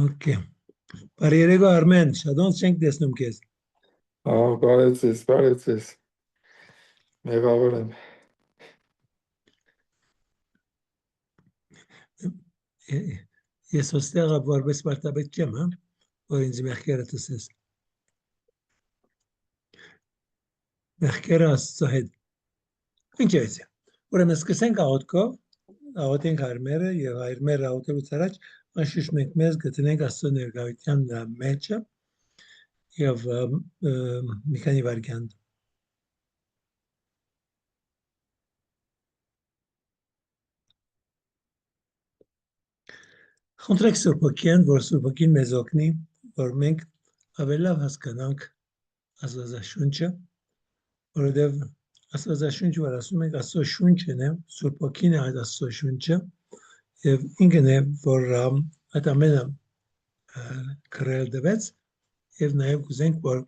Okay. Բարերեգո Արմեն, շադոնց չենք տեսնում քեզ։ Բարեցես։ Մեղավոր եմ։ Ես ոստեղ որպես պարտաբետ չեմ, հա, որ ինձ մեղքերը տսես։ Մեղքերը Աստծո հետ։ Ինչ է։ Ուրեմն սկսենք աղոթքով, աղոթենք հայրմերը եւ հայրմերը աղոթելուց առաջ անշուշտ մենք մեզ գտնենք Աստծո ներկայության մեջը եւ մի քանի վայրկյան խնդրեք Սուրբ Հոգին, որ Սուրբ Հոգին մեզ օգնի, որ մենք ավելի լավ հասկանանք Աստվածաշունչը, որովհետև Աստվածաշունչը, որ ասում ենք, Աստծո շունչն է, Սուրբ Հոգին է այդ Աստծո շունչը, եւ ինքն է, որ այդ ամենը քրել դվեց, եւ նաեւ կուզենք, որ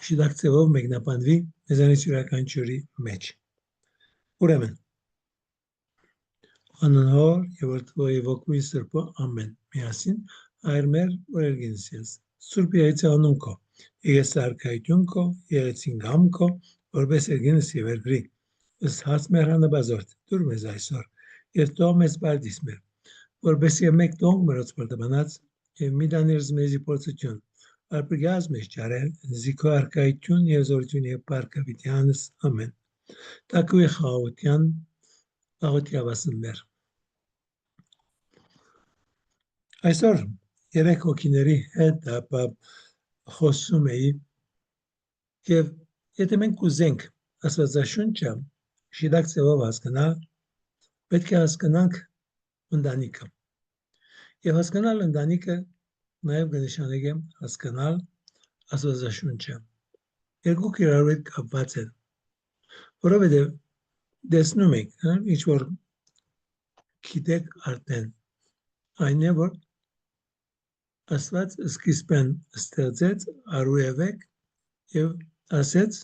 շիդակ ձևով մեկնաբանվի մեզանից յուրաքանչյուրի մեջ։ Ուրեմն Անոնհոր եւ Որդու Ոգուի Սրբո ամեն։ Միասին Հայր մեր օրերգինս ես։ Սուրբ Եղեցի անուն քո, ես արքայություն քո, եղեցին գամ քո, որպես երգինս եւ երգրի։ Ըստ հաց մեր հանաբազորդ, դուր մեզ այսօր, եւ տող մեզ բարդիս մեր, որպես եւ մեկ տող մրոց պարտաբանած եւ մի դաներս մեզի փորձություն, արբգյազ մեզ ճարել, զիքո արքայություն եւ զորություն եւ պարկավիտյանս ամեն։ Տակուի խաղաղության աղոթիավասն մեր։ Այսօր երեք հոգիների հետ խոսում էի եւ եթե մենք կուզենք Աստվածաշունչը շիդակ ձևով հասկանալ, պետք է հասկանանք ընտանիքը։ Եվ հասկանալ ընտանիքը նաեւ կնշանակի հասկանալ Աստվածաշունչը։ Երկուք իրար հետ կապված են, որովհետեւ տեսնում եք, ինչ որ գիտեք արդեն, այն է, որ Աստված սկիզբեն ստեղծեց արուևեք եւ ասեց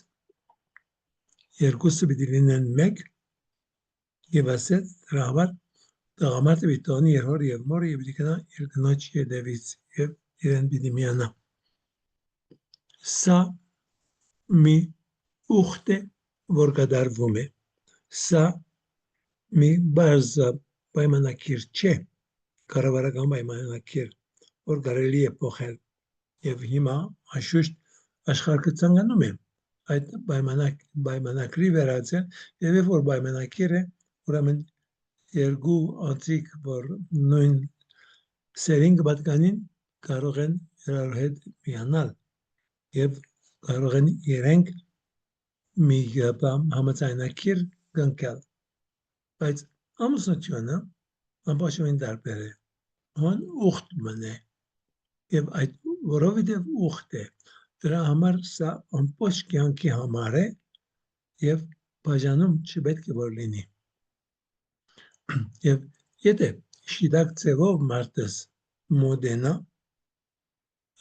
երկուսը պիտի լինեն մեկ եւ ասեց դրա համար տղամարդը պիտի տանի իր հոր եւ մորը եւ պիտի գնա իր կնոջ ետևից եւ իրեն պիտի միանա։ Սա մի ուխտ է, որ կատարվում է։ Սա մի բարձ պայմանակիր չէ, կառավարական պայմանակիր, որ կարելի է փոխել եւ հիմա անշուշտ աշխարհը ցանկանում է այդ պայմանակրի վերածել եւ երբ որ պայմանակիր է, ուրեմն երկու անձիկ, որ նույն սերին կպատկանին, կարող են իրար հետ միանալ եւ կարող են իրենք մի համաձայնագիր կնքել։ Բայց ամուսնությունը ամբողջովին տարբեր է։ Ան ուխտ մնե եւ այդ որովհետեւ ուխտ է, դրա համար սա ամբողջ կյանքի համար է եւ բաժանում չպետք է որ լինի։ Եվ եթե շիդակ ձևով մարդս մոդենա,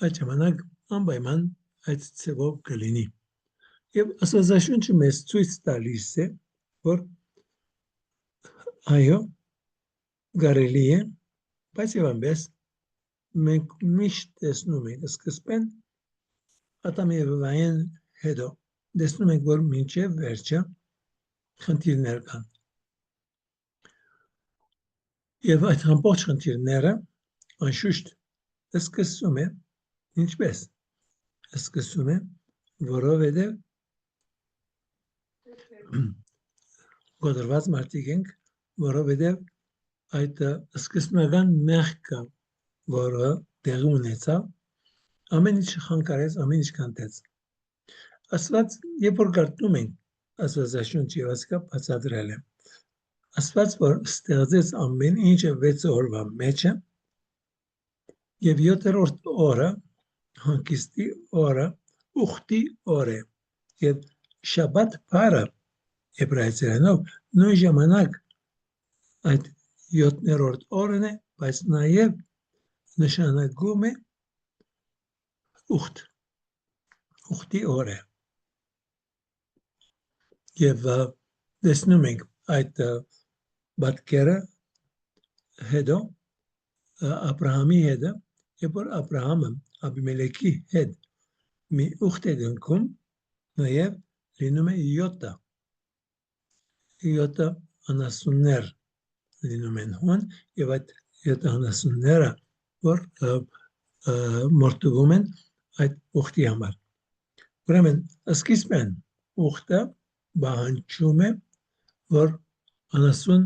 այդ ժամանակ անպայման այդ ձևով կլինի։ Եվ Աստվածաշունչը մեզ ցույց տալիս է, որ այո, կարելի է, բայց եւ այնպես մենք միշտ տեսնում ենք սկզբեն Ադամ եւ Եվային հետո տեսնում ենք, որ մինչև վերջը խնդիրներ կան։ Եվ այդ ամբողջ խնդիրները անշուշտ սկսում է ինչպես։ Սկսում է, որովհետեւ գոդրված մարդիկ ենք, որովհետեւ այդ սկզբնական մեղքը, որը տեղի ունեցավ, ամեն ինչ խանգարեց, ամեն ինչ կանտեց։ Աստված, երբ որ կարդում ենք Աստվածաշունչը եւ ասկա բացատրել է, Աստված, որ ստեղծեց ամեն ինչը 6 օրվա մեջը եւ 7-րդ օրը հանգիստի օրը, ուխտի օր է եւ շաբաթ բարը եբրայերենով նույն ժամանակ այդ 7-րդ օրն է, բայց նաեւ նշանակում է ուխտի օր է։ Եվ տեսնում ենք այդ պատկերը հետո Աբրահամի հետը, երբ որ Աբրահամը Աբիմելեքի հետ մի ուխտ է դնքում, նաև լինում է 7 անասուններ լինում են հոն, եւ այդ 7 անասունները, որ մորթվում են այդ ուխտի համար։ Ուրեմն, սկիզբեն ուխտը բանջում է, որ անասուն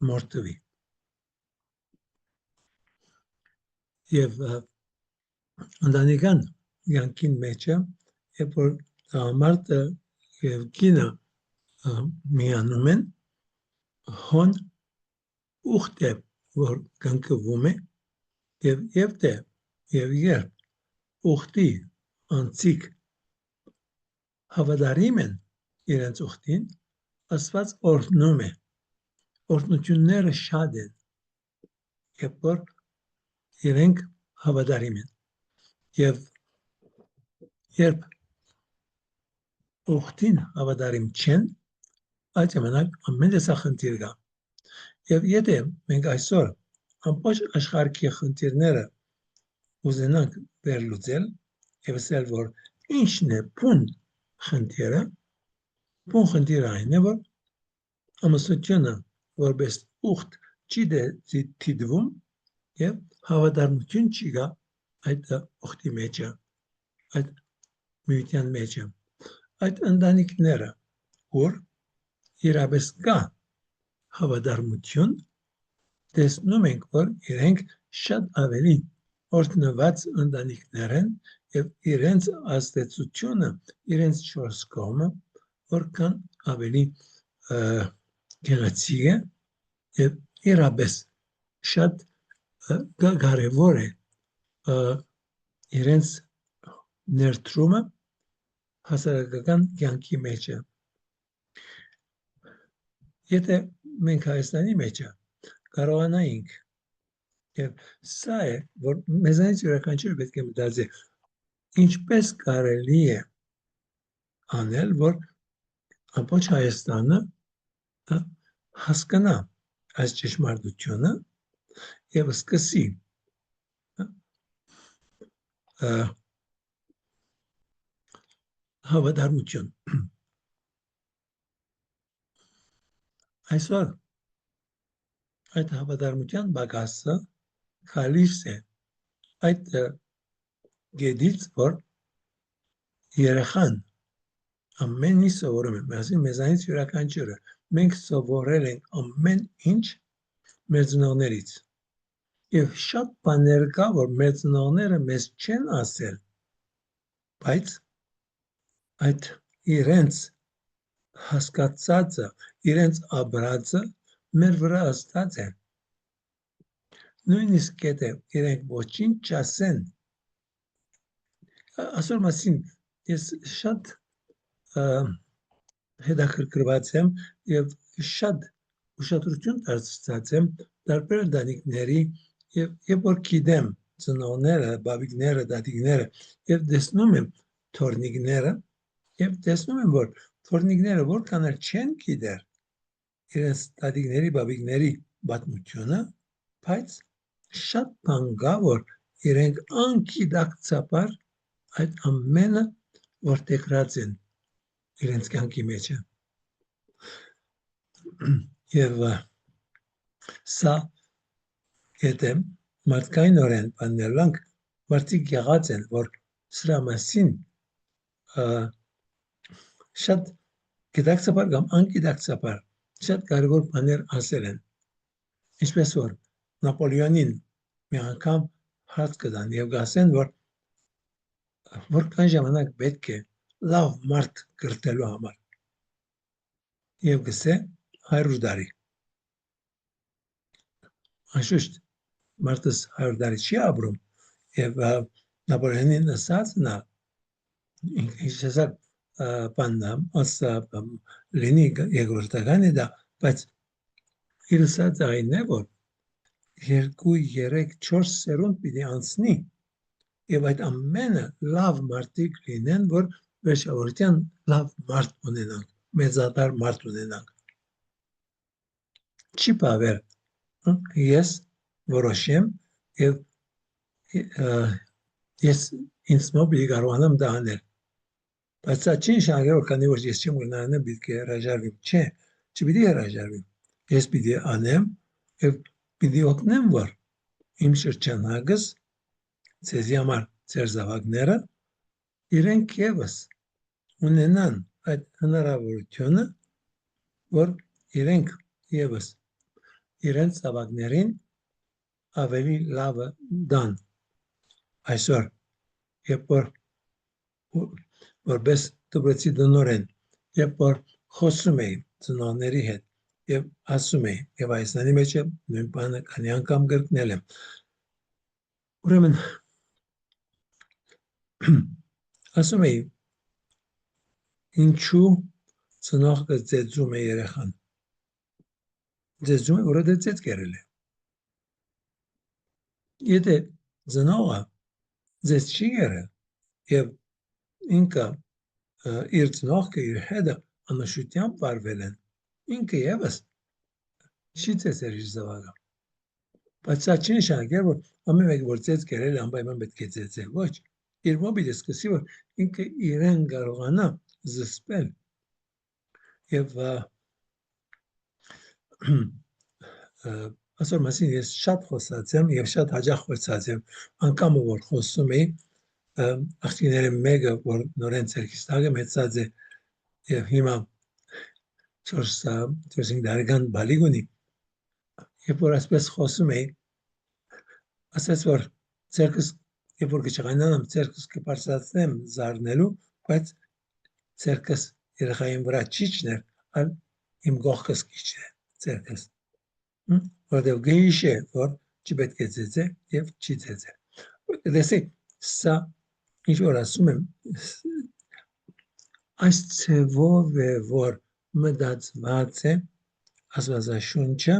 մորթվի։ Եվ ընտանեկան կյանքին մեջը, երբ որ տղամարդը եւ կինը միանում են, հոն ուխտ է, որ կնքվում է, եւ երբ ուխտի անցիկ հավատարիմ են իրենց ուխտին, Աստված օրհնում է, օրհնությունները շատ են, երբ որ իրենք հավատարիմ են, եւ երբ ուխտին հավատարիմ չեն, այդ ժամանակ ամեն տեսախնդիր կա։ Եվ եթե մենք այսօր ամբողջ աշխարհի խնդիրները ուզենանք վերլուծել եւ ասել, որ ինչն է բուն խնդիրը, բուն խնդիրը այն է, որ ամուսնությունը որպես ուխտ չի դիտվում եւ հավատարմություն չի գա այդ ուխտի մեջը, այդ միության մեջը, այդ ընտանիքները, որ իրապես կա հավատարմություն, տեսնում ենք, որ իրենք շատ ավելի օրհնված ընտանիքներ են եւ իրենց ազդեցությունը, իրենց չորս կողմը որքան ավելի գեղեցիկ է եւ իրապես շատ կարևոր է իրենց ներդրումը հասարակական կյանքի մեջը։ Եթե մենք Հայաստանի մեջը կարողանայինք, եւ սա է, որ մեզանից յուրաքանչյուրը պետք է մտածի, ինչպես կարելի է անել, որ ամբողջ Հայաստանը հասկանա այս ճշմարտությունը եւ սկսի հավատարմություն։ Այսօր այդ հավատարմության բագասը քալիս է այդ գեդից, որ երեխան ամեն ինչ սովորում է, մեզանից յուրաքանչյուրը, մենք սովորել ենք ամեն ինչ մեր ծնողներից, եւ շատ բաներ կա, որ մեր ծնողները մեզ չեն ասել, բայց այդ իրենց հասկացածը, իրենց ապրածը մեր վրա աստած է։ Նույնիսկ եթե իրենք ոչինչ չասեն, այսօր մասին ես շատ հետաքրքրված եմ եւ շատ ուշադրություն դարձած եմ տարբեր ընտանիքների եւ որ գիտեմ ծնողները, բաբիկները, դադիկները եւ տեսնում եմ թորնիկները եւ տեսնում եմ, որ թորնիկները որքան էլ չեն գիտեր իրենց դադիկների, բաբիկների պատմությունը, բայց շատ բան կա, որ իրենք անգիտակցաբար այդ ամենը որտեղած են իրենց կյանքի մեջը։ Եվ սա եթե մարդկայնորեն բանելանք, մարդիկ եղած են, որ սրա մասին շատ գիտակցաբար կամ անգիտակցաբար շատ կարևոր բաներ ասել են։ Ինչպես որ Նապոլեոնին մի անգամ հարց կտան եւ գասեն, որ որքան ժամանակ պետք է լավ մարդ կրթելու համար։ Եվ գսե 100 տարի։ Անշուշտ մարդս 100 տարի չի ապրում եւ Նապոլեոնին ասած նա ինքնիսա բաննա ասա լինի երկրորդական է դա, բայց իր ասած այն է, որ 2, 3, 4 սերունդ պիտի անցնի եւ այդ ամենը լավ մարդիկ լինեն, որ վերջավորության լավ մարդ ունենանք, մեծատար մարդ ունենանք։ Չի բավեր ես որոշեմ եւ ես ինձ մոտ պիտի կարողանամ դա անել։ Բայց սա չի նշանակել, որ քանի որ ես չեմ կարող անել, պիտի հրաժարվեմ։ Չէ, չպիտի հրաժարվեմ։ Ես պիտի անեմ եւ պիտի օգնեմ, որ իմ շրջանագս ցեզի համար ծեր զավակները իրենք եւս ունենան այդ հնարավորությունը, որ իրենք եւս իրենց զավակներին ավելի լավը դան։ Այսօր երբ որ որպես դպրոցի տնօրեն, երբ որ խոսում էի ծնողների հետ եւ ասում էի, եւ Հայաստանի մեջ նույն բանը քանի անգամ կրկնել եմ, ուրեմն ասում էի, ինչու ծնողքը ծեծում է երեխան։ Ծեծում է, որովհետեւ ծեծ կերել է։ Եթե ծնողը ծեծ չի կերել եւ ինքը իր ծնողքը իր հետը անշուտությամբ վարվել են, ինքը եւս չի ծեծել իր զավակը։ Բայց սա չի նշանակել, որ ամեն մեկը որ ծեծ կերել անպայման պետք է ծեծել։ Ոչ, իր մոբիլը սկսի, որ ինքը իրեն կարողանա զսպել եւ ասոր մասին ես շատ խոսած եմ եւ շատ հաճախ խոսած եմ, անգամ որ խոսում էի աղջիկների մեկը, որ նորեն ցերքից տակը մեծած է եւ հիմա 4-5 տարեկան բալիկ ունի, երբ որ ասպես խոսում էի, ասաց որ ցերքս երբ որ կճղանամ ցերքս կբարձրացնեմ զարնելու, բայց ցերքս երեխային վրա չի չներ, այլ իմ գողքս կիչներ ցերքս, որտեղ գիշե որ չպետք է ծեծե եւ չի ծեծե։ Դեսեք, սա ինչ որ ասում եմ, այս ցևով է որ մտածված է Աստվածաշունչը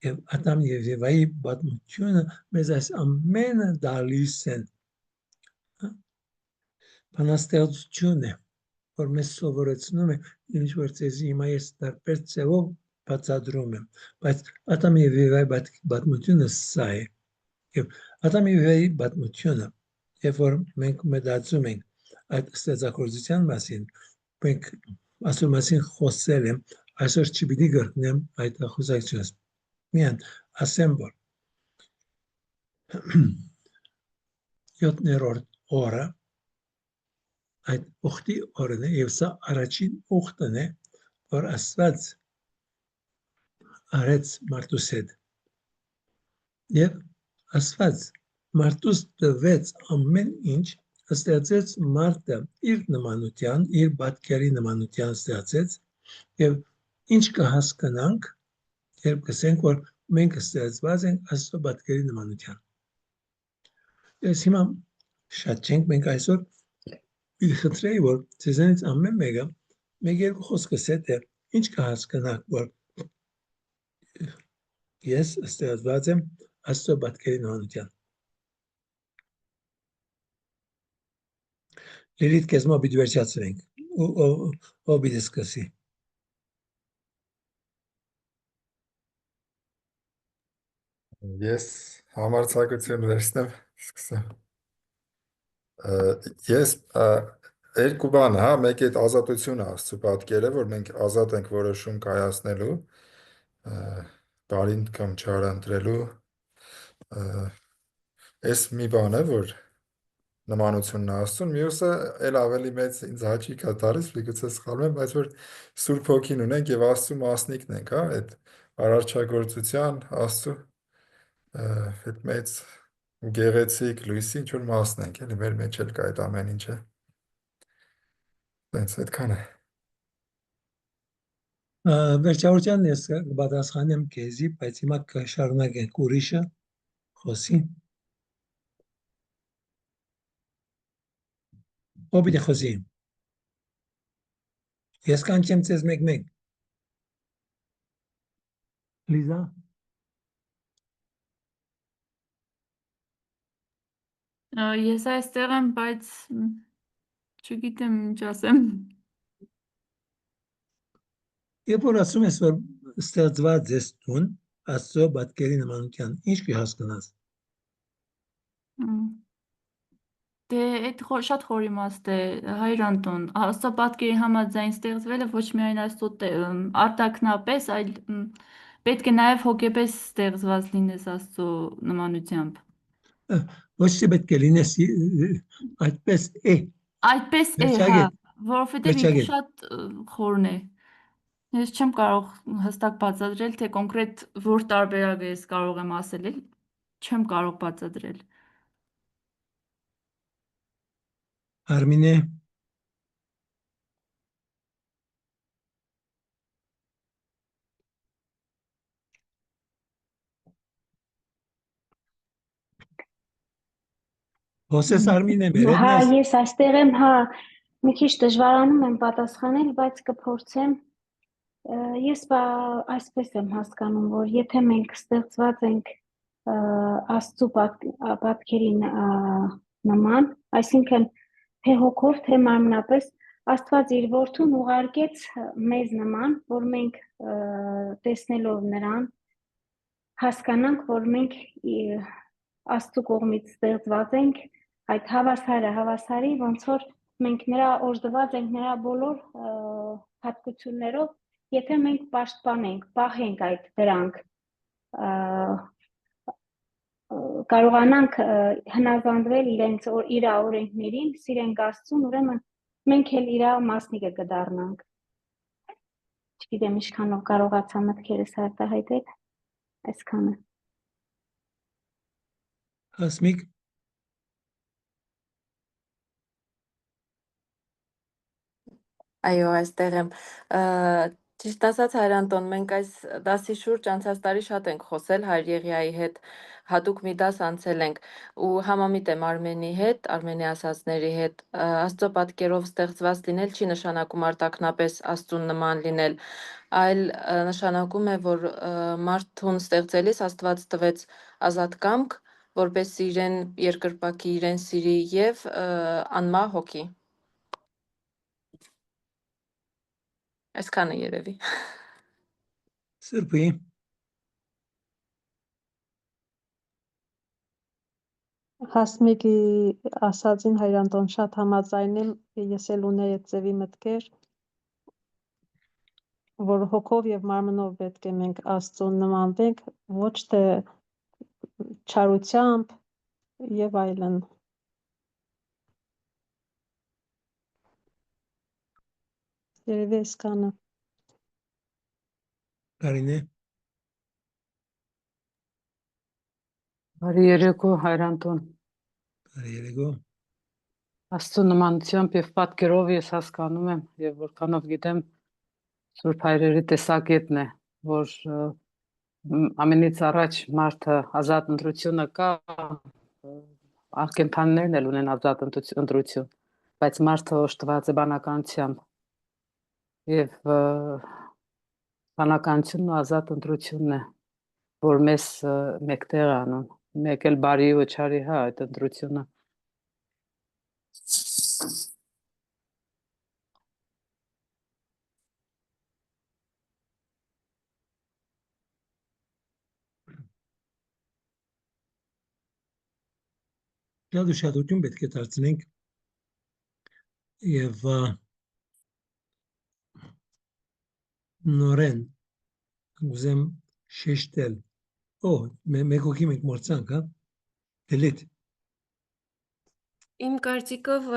եւ Ադամ եւ Եվայի պատմությունը մեզ այս ամենը դալիս են։ Բանաստեղծություն է, որ մեզ սովորեցնում է ինչ որ ցեզի հիմա ես տարբեր ցևով բացատրում եմ, բայց Ադամ եւ Եվայի պատմությունը սա է։ Եվ Ադամ եւ Եվայի պատմությունը, երբ որ մենք մտածում ենք այդ ստեղծագործության մասին, մենք ասում մասին խոսել եմ, այսօր չպիտի կրկնեմ այդ խոսակցությունս։ Միան ասեմ, որ 7-րդ օրը այդ ուխտի օրն է եւ սա առաջին ուխտն է, որ Աստված արեց մարդուս հետ։ Եվ Աստված մարդուս տվեց ամեն ինչ, ստեղծեց մարդը իր նմանության, իր պատկերի նմանության ստեղծեց եւ ինչ կհասկանանք, երբ կսենք, որ մենք ստեղծված ենք Աստծո պատկերի նմանության։ Ես հիմա շատ չենք մենք այսօր խնդրեի, որ ցեզանից ամեն մեկը մեկ երկու խոսք ասե, թե ինչ կհասկանաք, որ ես ստեղծված եմ Աստծո պատկերի նմանության։ Լիլիթ, քեզ մոտ պիտի վերջացրենք։ Ով պիտի սկսի։ Ես համարձակություն վերցնեմ, սկսեմ։ Ես երկու բան, հա, մեկ այդ ազատությունը Աստծո պատկերը, որ մենք ազատ ենք որոշում կայացնելու, բարին կամ չարը ընտրելու, այս մի բան է, որ նմանությունն Աստծուն, մյուսը էլ ավելի մեծ ինձ հաճի կա տալիս, միգուցե սխալվում եմ, բայց որ Սուրբ Հոգին ունենք եւ Աստծո մասնիկն ենք, հա, այդ արարչագործության Աստծո այդ մեծ գեղեցիկ լույսի ինչ որ մասն ենք, էլի մեր մեջ էլ կա այդ ամեն ինչը։ Դենց այդքան է։ Վերջավորության ես կպատասխանեմ քեզի, բայց հիմա կշարունակենք ուրիշը խոսի։ Ով պիտի խոսի։ Ես կանչեմ ձեզ մեկ-մեկ։ Լիզա։ Ես այստեղ եմ, բայց չգիտեմ ինչ ասեմ։ Երբ որ ասում ես, որ ստեղծված ես տուն Աստծո պատկերի նմանության, ինչ կհասկանաս։ Դե այդ շատ խոր իմաստ է, Հայր Անտոն, Աստծո պատկերի համաձայն ստեղծվելը ոչ միայն Աստծո արտաքնապես, այլ պետք է նաև հոգեպես ստեղծված լինես Աստծո նմանությամբ։ Ոչ թե պետք է լինես այդպես է, Այդպես է, հա, Վերջագետ, որովհետև ինքը վերջագետ։ շատ խորն է։ Ես չեմ կարող հստակ բացատրել, թե կոնկրետ որ տարբերակը ես կարող եմ ասել, չեմ կարող բացատրել։ Արմինե, հոսես Արմինե, Հա, մերեդնես, ես այստեղ եմ, հա, մի քիչ դժվարանում եմ պատասխանել, բայց կփորձեմ։ Ես այսպես եմ հասկանում, որ եթե մենք ստեղծված ենք Աստծո պատկերի նման, այսինքն թե հոգով, թե մարմնապես, Աստված իր որդուն ուղարկեց մեզ նման, որ մենք տեսնելով նրան հասկանանք, որ մենք Աստծո կողմից ստեղծված ենք, այդ հավասարի, ոնց որ մենք նրա օժտված ենք նրա բոլոր հատկություններով, եթե մենք պաշտպանենք, պահենք այդ դրանք, կարողանանք հնազանդվել իր օրենքներին, սիրենք Աստծուն, ուրեմն մենք էլ իր մասնիկը կդառնանք։ Չգիտեմ ինչքանով կարողացա մտքերս արտահայտել, այսքանը։ Հասմիկ, Այո, այստեղ եմ։ Ճիշտ ասած, Հայր Անտոն, մենք այս դասի շուրջ անցած տարի շատ ենք խոսել Հայր Եղիայի հետ, հատուկ մի դաս անցել ենք ու համամիտ եմ Արմենի հետ, Արմենի ասածների հետ։ Աստծո պատկերով ստեղծված լինել չի նշանակում արտաքնապես Աստծուն նման լինել, այլ նշանակում է, որ մարդուն ստեղծելիս Աստված տվեց ազատ կամք, որպեսզի իրեն երկրպագի, իրեն սիրի եւ անմահ հոգի։ Այսքանը երևի։ Սրբի, Հասմիկի ասածին Հայր Անտոն շատ համաձայն եմ, ես էլ ունեի այդ ձևի մտքեր, որ հոգով եւ մարմնով պետք է մենք Աստծուն նմանվենք, ոչ թե չարությամբ եւ այլն։ Երևի այսքանը։ Կարինե, Բարի երեկո, Հայր Անտոն։ բարի երեկո, Աստծո նմանությամբ եւ պատկերով ես հասկանում եմ եւ որքանով գիտեմ Սուրբ Հայրերի տեսակետն է, որ ամենից առաջ մարդը ազատ ընտրությունը կա, աղքենթաններն էլ ունեն ազատ ընտրություն, բայց մարդը օժտված է բանականությամբ եւ բանականությունն ու ազատ ընտրությունն է, որ մեզ մեկտեղ անում, մեկ էլ բարի ու չարի, հա, այդ ընտրությունը։ շատ ուշադրություն պետք է դարձնենք եւ նորեն ուզեմ շեշտել, մեկ հոգի մենք մորցանք, հա, Լիլիթ, Իմ կարծիքով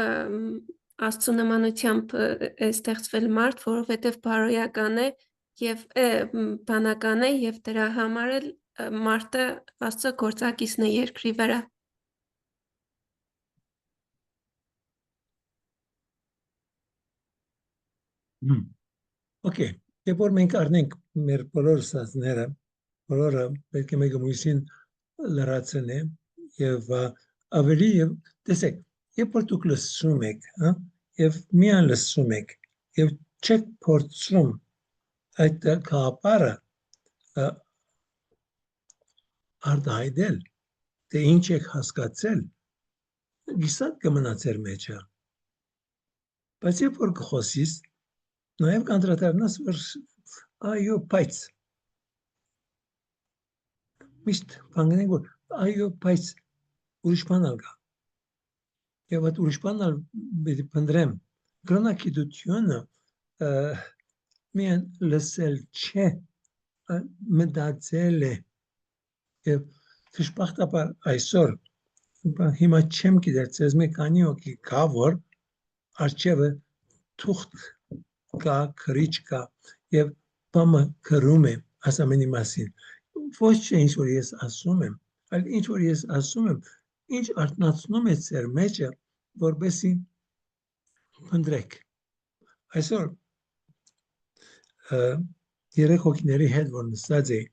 Աստծո նմանությամբ է ստեղծվել մարդ, որովհետև բարոյական է եւ բանական է եւ դրա համար էլ մարդը Աստծո գործակիցն է երկրի վրա։ Okay, երբ որ մենք առնենք մեր բոլոր սազները, բոլորը պետք է մեկը մյուսին լրացնե եւ ավելի եւ տեսեք, երբ որ դուք լսում եք, հա, եւ միան լսում եք եւ չեք փորձում այդ կապարը արտահայտել, թե ինչ եք հասկացել, գիսատ կմնա ձեր մեջը։ Բայց երբ որ կխոսիս, նաև կանդրադառնաս, որ այո, բայց միշտ բանկանենք, որ այո, բայց ուրիշ բան ալ կա։ Եվ այդ ուրիշ բան ալ պիտի փնտրեմ։ Կրոնակիդությունը միայն լսել չէ, մտածել է։ Եվ դժբախտաբար այսօր հիմա չեմ գիտեր, ցեզ մի քանի օքի կա, որ արջևը թուղթ կա, քրիչ կա եւ բամը գրում է ասամենի մասին։ Ոչ թե ինչ որ ես ասում եմ, այլ ինչ որ ես ասում եմ, ինչ արտնացնում է ձեր մեջը, որբեսի փնտրեք։ Այսօր երեք հոգիների հետ որ նստած էի,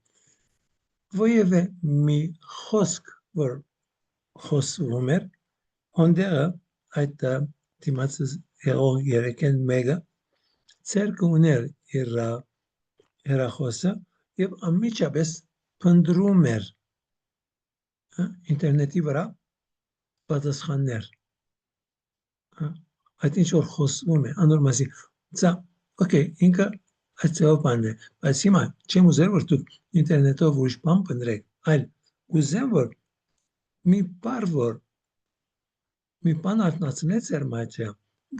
որևէ մի խոսք որ խոսվում էր, հոնդերը այդ դիմացս եղող երեկեն մեկը ցերկը ուներ իր հեռախոսը եւ անմիջապես փնտրում էր ինտերնետի վրա պատասխաններ։ Այդ ինչ որ խոսվում է, անոր մասին։ Սա, օքեյ, ինքը այդ ծավալ բանն է, բայց հիմա չեմ ուզեր, որ դուք ինտերնետով ուրիշ բան փնտրեք, այլ ուզեմ, որ մի բան արտնացնեց էր մաչը,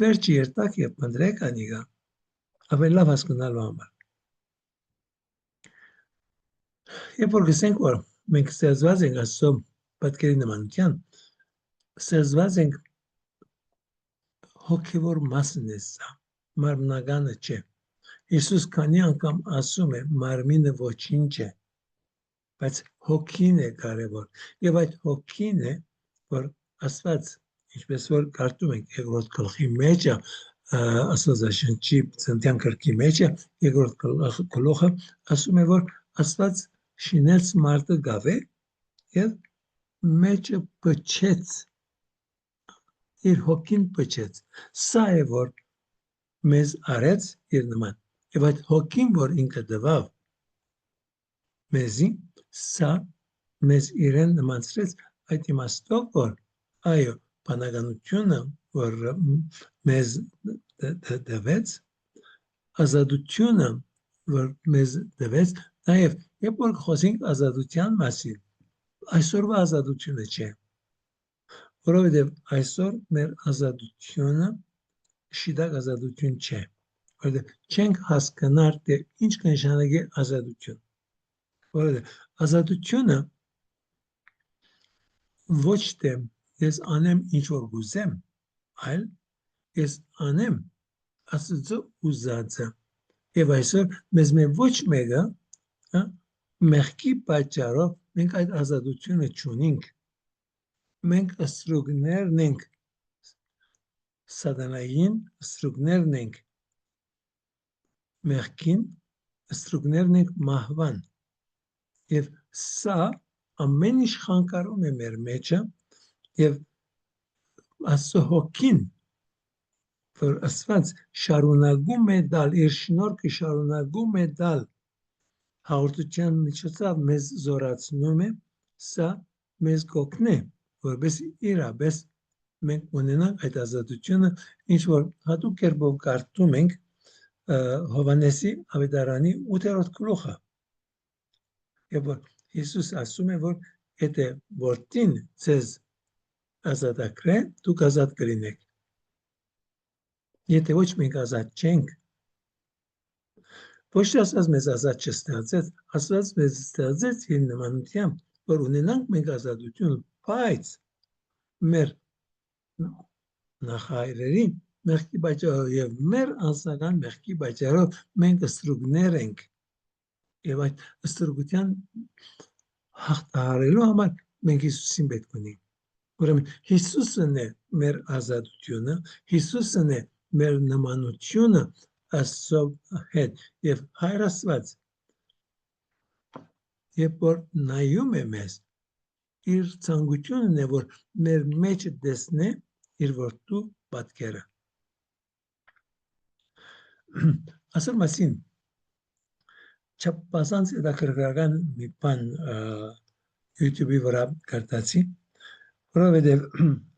վերջի երտակ եւ փնտրեք անիգա, ավելի լավ հասկանալու համար։ Երբ որ գսենք, որ մենք ստեղծված ենք Աստծո պատկերի նմանության, ստեղծված ենք հոգևոր մասն է սա, մարմնականը չէ։ Հիսուս քանի անգամ ասում է, մարմինը ոչինչ է, բայց հոգին է կարևոր։ Եվ այդ հոգին է, որ Աստված, ինչպես որ կարդում ենք երկրորդ գլխի մեջը, Աստվածաշնչի Ծննդյան գրքի մեջը, երկրորդ գլուխը ասում է, որ Աստված շինեց մարդը գավե եւ մեջը փչեց, իր հոգին փչեց։ Սա է որ մեզ արեց իր նման։ Եվ այդ հոգին, որ ինքը տվավ մեզի, սա մեզ իրեն նմանցրեց այդ իմաստով, որ այո, բանականությունը, որ մեզ տվեց, ազատությունը, որ մեզ տվեց, նաև երբ որ խոսենք ազատության մասին, այսօրվա ազատությունը չէ, որովհետև այսօր մեր ազատությունը շիդակ ազատություն չէ, որովհետև չենք հասկանալ, թե ինչ կնշանակի ազատություն, որովհետև ազատությունը ոչ թե ես անեմ ինչ որ գուզեմ, այլ ես անեմ Աստծո ուզածը, եւ այսօր մեզ ոչ մեկը մեղքի պատճառով մենք այդ ազատությունը չունենք, մենք ստրուկներն ենք սատանային, ստրուկներն ենք մեղքին, ստրուկներն ենք մահվան, եւ սա ամեն ինչ խանգարում է մեր մեջը, եւ Աստծո հոգին, որ Աստված շարունակում է դալ, իր շնորհքը շարունակում է դալ հաղորդության միջոցով մեզ զորացնում է, սա մեզ կօգնի, որպես իրապես մենք ունենանք այդ ազատությունը, ինչ որ հատուկ կերպով կարդում ենք Հովհաննեսի ավետարանի 8-րդ գլուխը, եւ որ Հիսուս ասում է, որ եթե որդին ձեզ ազատագրե, դուք ազատ կլինեք։ Եթե ոչ մենք ազատ չենք, ոչ թե Աստված մեզ ազատ չստեղծեց, Աստված մեզ ստեղծեց իր նմանությամբ, որ ունենանք մենք ազատություն, բայց մեր նախահայրերի մեղքի պատճառով եւ մեր անձնական մեղքի պատճառով մենք ստրուկներ ենք, եւ այդ ստրուկության հաղթահարելու համար մենք Հիսուսին պետք ունենք։ Ուրեմն Հիսուսն է մեր ազատությունը, Հիսուսն է մեր նմանությունը Աստծո հետ, եւ Հայր Աստված երբ որ նայում է մեզ, իր ցանկությունն է, որ մեր մեջ տեսնե իր որդու պատկերը։ Ասել մասին չափազանց հետաքրքրական մի բան YouTube-ի վրա կարդացի, որովհետև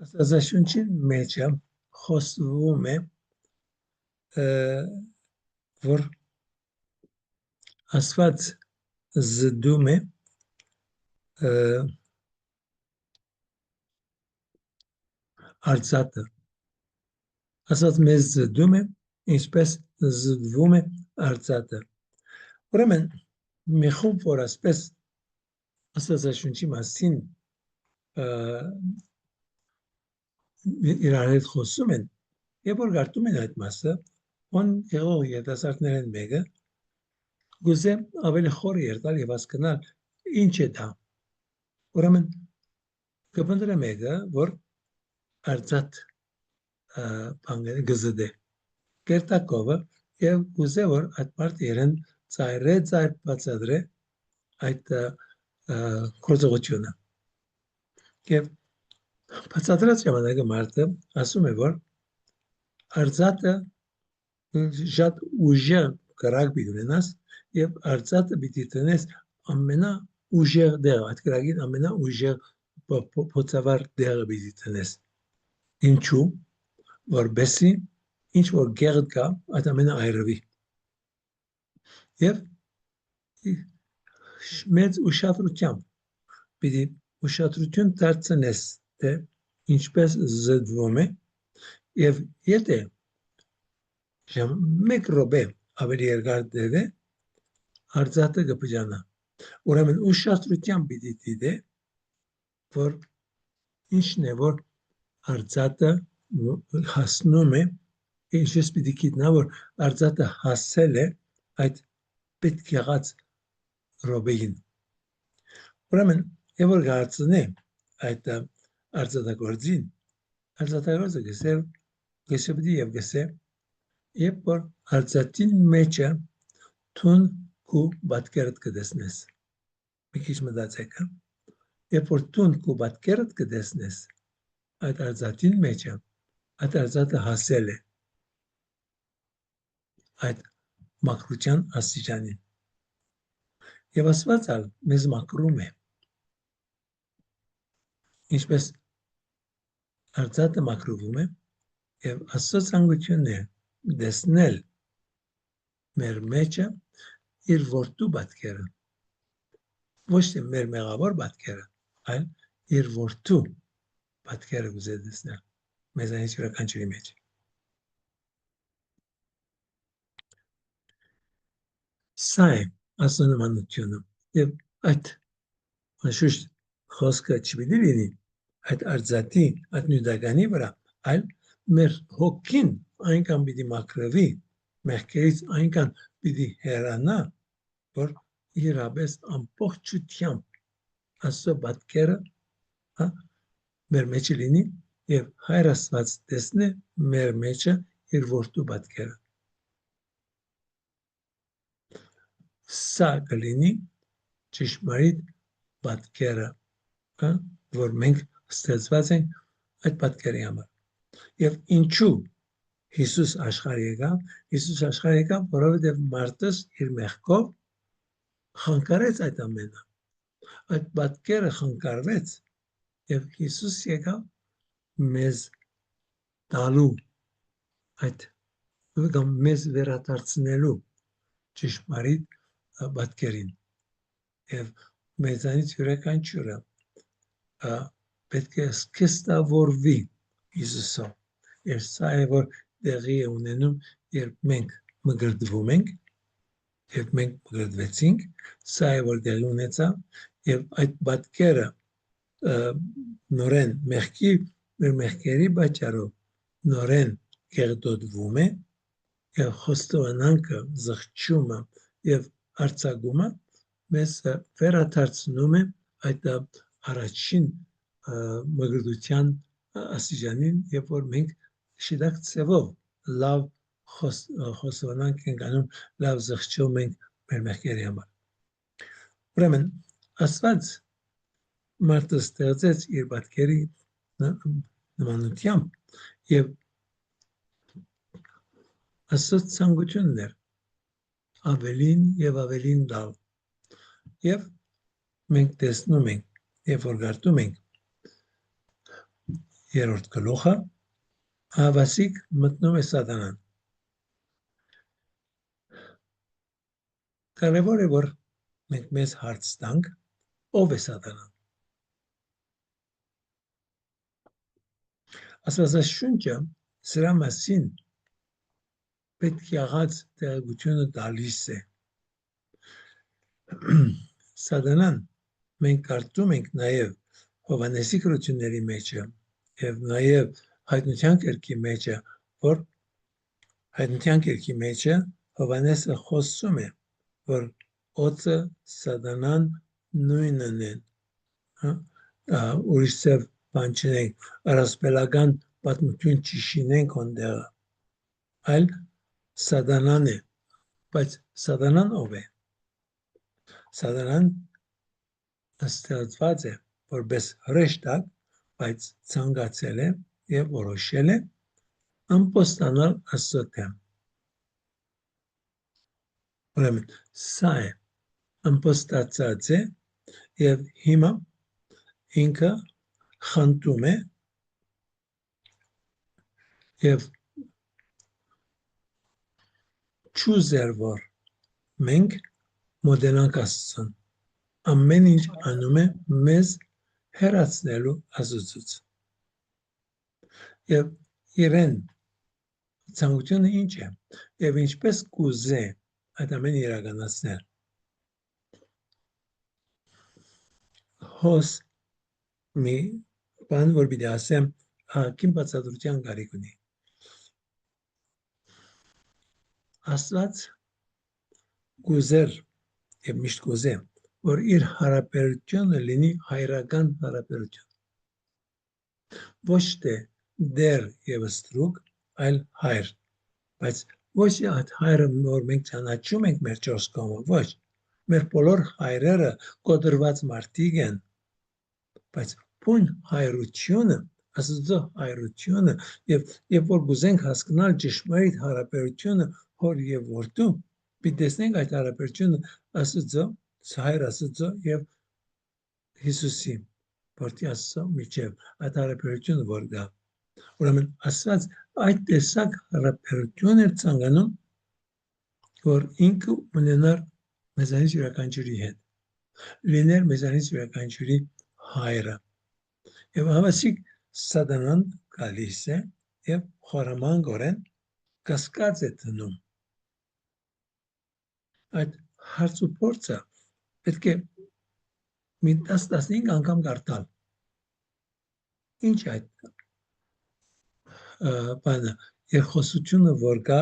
Աստվածաշունչի մեջ խոսվում է, որ Աստված զդում է արծաթը ասած մեզ զդում է ինչպես զդվում է արծաթը ուրեմն մի խումբ որ ասպես աստվածաշունչի մասին իրար հետ խոսում են եւ որ գարտում են այդ մասը ոն եղող երիտասարդներն մեկը գուզե ավելի խոր երթալ եւ հասկանալ ինչ է դա ուրեմն կփնտրե մեկը որ արծաթ բանգերը գզդե կերտակովը եւ գուզե որ այդ մարդը իրեն ծայր բացադրե այդ կորձողությունը եւ բացադրած ժամանակը մարդը ասում է որ արծաթը շատ ուժեղ կրակ պիտի ունենաս եւ արծաթը պիտի տնես ամենա ուժեղ դեղը այդ կրակին ամենա ուժեղ փոցավար դեղը պիտի տնես ինչու որբեսի ինչ որ գեղդ կա այդ ամենը այրվի եւ մեծ ուշադրությամբ պիտի ուշադրություն դարձնես թե ինչպես զդվում է եւ եթե մեկ րոպե ավելի երկար դեպ է արծաթը կփճանա ուրեմն ուշադրությամբ պիտի դիտե որ ինչն է որ արծաթը հասնում է ինչպես պիտի գիտնա որ արծաթը հասել է այդ պետք եղած ռոբեին ուրեմն եւ որ գարցնե այդ արծաթագործին արծաթագործը գսեբդի եւ գսե եւ որ արծաթին մեջը թուն ու բատկերտ կդեսնես մի քիչ մտածեք եւ որ թուն ու բատկերտ կդեսնես այդ արծաթին մեջը այդ արծաթը հասել է այդ մակրության աստիճանին եւ ասվածալ մեզ մակրում է ինչպես արծաթը մակրվում է եւ աստծո ցանկությունն է դեսնել մեր մեջը իր որդու բատկերը ոչ թե մեր մեղավոր բատկերը այլ իր որդու բատկերը գուզե դեսնել մեզանից յուրաքանչյուրի մեջ սա է աստծո նմանությունը եւ այդ անշուշտ խոսքը չպիտի լինի այդ արծաթի այդ նյութականի վրա այլ մեր հոգին այնքան պիտի մաքրվի մեղքերից այնքան պիտի հեռանա որ իրապես ամբողջությամբ աստծո բատկերը մեր մեջը լինի եւ հայր Աստված տեսնե մեր մեջը իր որդու բատկերը սա կլինի ճշմարիտ պատկերը, որ մենք ստեղծված ենք այդ պատկերի համար։ Եվ ինչու Հիսուս աշխարհ եկավ? Հիսուս աշխարհ եկավ, որովհետև մարդս իր մեղքով խանգարեց այդ ամենը։ Այդ պատկերը խանգարվեց եւ Հիսուս եկավ մեզ տալու այդ մեզ վերադարձնելու ճշմարիտ պատկերին եւ մեզանից յուրաքանչյուրը պետք է սկստավորվի Հիսուսով եւ սա է որ դեղի է ունենում երբ մենք մգրտվում ենք եւ մենք մգրտվեցինք սա է որ դեղի ունեցավ եւ այդ պատկերը նորեն մեղքերի պատճառով նորեն կեղտոտվում է եւ խոստովանանքը զղջումը եւ արձակումը մեզ վերադարձնում է այդ առաջին մգրտության աստիճանին երբ որ մենք շիդակ ծևով լավ խոստովանանք ենք անում լավ զղջում ենք մեր մեղքերի համար ուրեմն Աստված մարդը ստեղծեց իր պատկերի նմանությամբ եւ Աստծո ցանկությունն էր ավելին եւ ավելին դալ եւ մենք տեսնում ենք երբ որ գարտում ենք երրորդ գլուխը հավասիկ մտնում է սատանան կարևոր է որ մենք մեզ հարց տանք ով է սատանան Աստվածաշունչը սրա մասին պետք եղած տեղեկությունը տալիս է։ Սատանան մենք կարծում ենք նաև Հովհաննեսի գրությունների մեջը եւ նաև հայտնության կերքի մեջը, որ հայտնության կերքի մեջը Հովհաննեսը խոսում է, որ օծը սատանան նույնն են, ուրիշ ծև բան չենք, առասպելական պատմություն չշինենք ոնդեղը, այլ սատանան է, բայց սատանան ով է։ Սատանան ստեղծված է որպես հրեշտակ, բայց ցանկացել է եւ որոշել է ամփոստանալ Աստծո դեմ։ Ուրեմն սա է ամփոստացած է եւ հիմա ինքը խնդում է եւ չուզեր որ մենք մոդենանք Աստծուն, ամեն ինչ անում է մեզ հեռացնելու Աստծուց։ Եվ իրեն ցանկությունը ինչ է եւ ինչպես կուզե այդ ամեն իրականացնել։ Հոս մի բան որ պիտի ասեմ, ահագին բացատրության կարիք ունի։ Աստված կուզեր եւ միշտ կուզե, որ իր հարաբերությունը լինի հայրական հարաբերություն։ Ոչ թե դեր եւ ստրուկ, այլ հայր, բայց ոչ այդ հայրը, որ մենք ճանաչում ենք մեր չորս կողմը, ոչ, մեր բոլոր հայրերը կոտրված մարդիկ են, բայց բուն հայրությունը, Աստծո հայրությունը եւ որ կուզենք հասկանալ ճշմարիտ հարաբերությունը հոր եւ որդու, պիտի տեսնենք այդ հարաբերությունը Աստծո, հայր Աստծո եւ Հիսուսի, որդի Աստծո միջև այդ հարաբերությունը որ գա։ Ուրեմն Աստված այդ տեսակ հարաբերություն է ցանկանում, որ ինքը ունենար մեզանից յուրաքանչյուրի հետ, լիներ մեզանից յուրաքանչյուրի հայրը։ Եվ հավասիկ սատանան գալիս է եւ խորամանկորեն կասկած է դնում։ Այդ հարց ու փորձը պետք է մի 10-15 անգամ կարդալ։ Ինչ այդ բանը երկխոսությունը որ կա